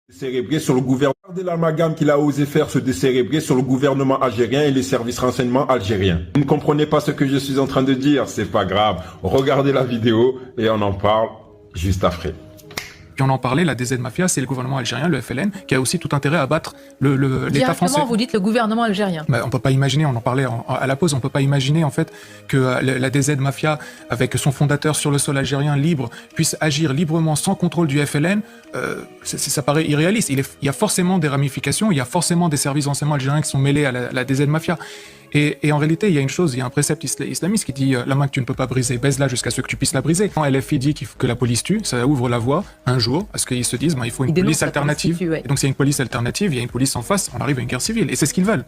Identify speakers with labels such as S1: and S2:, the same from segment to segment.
S1: Décérébrer sur le gouvernement. Regardez l'amalgame qu'il a osé faire se décérébrer sur le gouvernement algérien et les services renseignements algériens. Vous ne comprenez pas ce que je suis en train de dire, c'est pas grave. Regardez la vidéo et on en parle juste après.
S2: Puis on en parlait, la DZ Mafia, c'est le gouvernement algérien, le FLN, qui a aussi tout intérêt à battre l'État français.
S3: Vous dites le gouvernement algérien.
S2: On peut pas imaginer, on en parlait à la pause, on peut pas imaginer en fait que la DZ Mafia, avec son fondateur sur le sol algérien libre, puisse agir librement sans contrôle du FLN. Ça paraît irréaliste. Il y a forcément des ramifications, il y a forcément des services renseignements algériens qui sont mêlés à la DZ Mafia. Et en réalité, il y a une chose, il y a un précepte islamiste qui dit la main que tu ne peux pas briser, baise-la jusqu'à ce que tu puisses la briser. Quand LFI dit que la police tue, ça ouvre la voie un jour à ce qu'ils se disent il faut une police alternative. Et donc s'il y a une police alternative, il y a une police en face, on arrive à une guerre civile. Et c'est ce qu'ils veulent.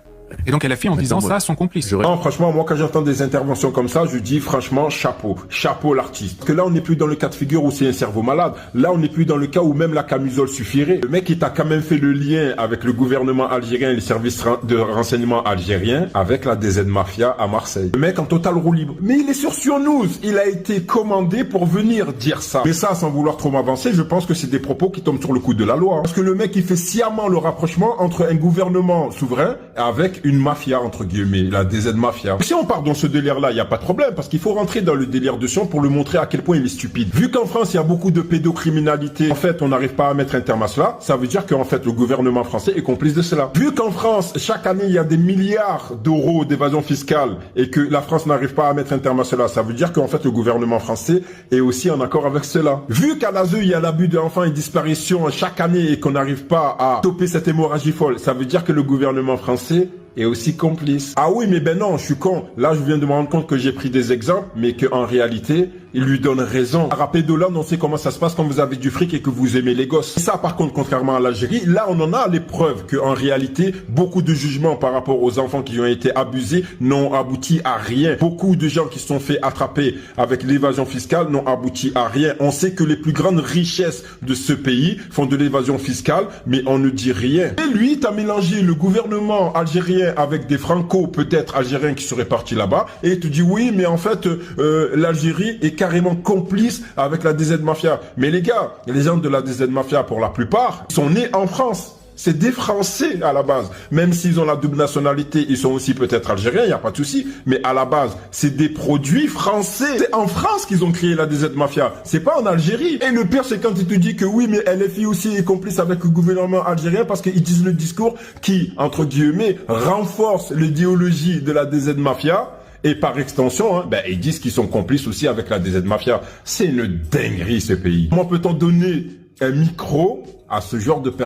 S2: Et donc LFI en disant ça sont complices.
S1: Non, franchement, moi quand j'entends des interventions comme ça, je dis franchement chapeau, chapeau l'artiste. Parce que là on n'est plus dans le cas de figure où c'est un cerveau malade. Là on n'est plus dans le cas où même la camisole suffirait. Le mec il t'a quand même fait le lien avec le gouvernement algérien et les services de renseignement algériens avec la DZ Mafia à Marseille. Le mec en total roue libre. Mais il est sur News, il a été commandé pour venir dire ça. Mais ça, sans vouloir trop m'avancer, je pense que c'est des propos qui tombent sur le coup de la loi. Parce que le mec il fait sciemment le rapprochement entre un gouvernement souverain avec une mafia, entre guillemets, la DZ Mafia. Si on part dans ce délire-là, il n'y a pas de problème, parce qu'il faut rentrer dans le délire de Sion pour le montrer à quel point il est stupide. Vu qu'en France, il y a beaucoup de pédocriminalité, en fait, on n'arrive pas à mettre un terme à cela, ça veut dire qu'en fait, le gouvernement français est complice de cela. Vu qu'en France, chaque année, il y a des milliards d'euros d'évasion fiscale et que la France n'arrive pas à mettre un terme à cela, ça veut dire qu'en fait, le gouvernement français est aussi en accord avec cela. Vu qu'à l'ASE, il y a l'abus d'enfants et disparition chaque année et qu'on n'arrive pas à stopper cette hémorragie folle, ça veut dire que le gouvernement français est aussi complice. Ah oui, mais ben non, je suis con. Là, je viens de me rendre compte que j'ai pris des exemples, mais qu'en réalité, il lui donne raison. À Rapédoland, on sait comment ça se passe quand vous avez du fric et que vous aimez les gosses. Ça, par contre, contrairement à l'Algérie, là, on en a les preuves qu'en réalité, beaucoup de jugements par rapport aux enfants qui ont été abusés n'ont abouti à rien. Beaucoup de gens qui se sont fait attraper avec l'évasion fiscale n'ont abouti à rien. On sait que les plus grandes richesses de ce pays font de l'évasion fiscale, mais on ne dit rien. Et lui, t'as mélangé le gouvernement algérien avec des franco peut-être algériens qui seraient partis là-bas et il te dit oui mais en fait l'Algérie est carrément complice avec la DZ Mafia. Mais les gars, les gens de la DZ Mafia pour la plupart sont nés en France. C'est des Français à la base. Même s'ils ont la double nationalité, ils sont aussi peut-être algériens, il n'y a pas de souci. Mais à la base, c'est des produits français. C'est en France qu'ils ont créé la DZ Mafia. C'est pas en Algérie. Et le pire, c'est quand il te dit que oui, mais LFI aussi est complice avec le gouvernement algérien parce qu'ils disent le discours qui, entre guillemets, renforce l'idéologie de la DZ Mafia. Et par extension, ils disent qu'ils sont complices aussi avec la DZ Mafia. C'est une dinguerie, ce pays. Comment peut-on donner un micro à ce genre de personnes?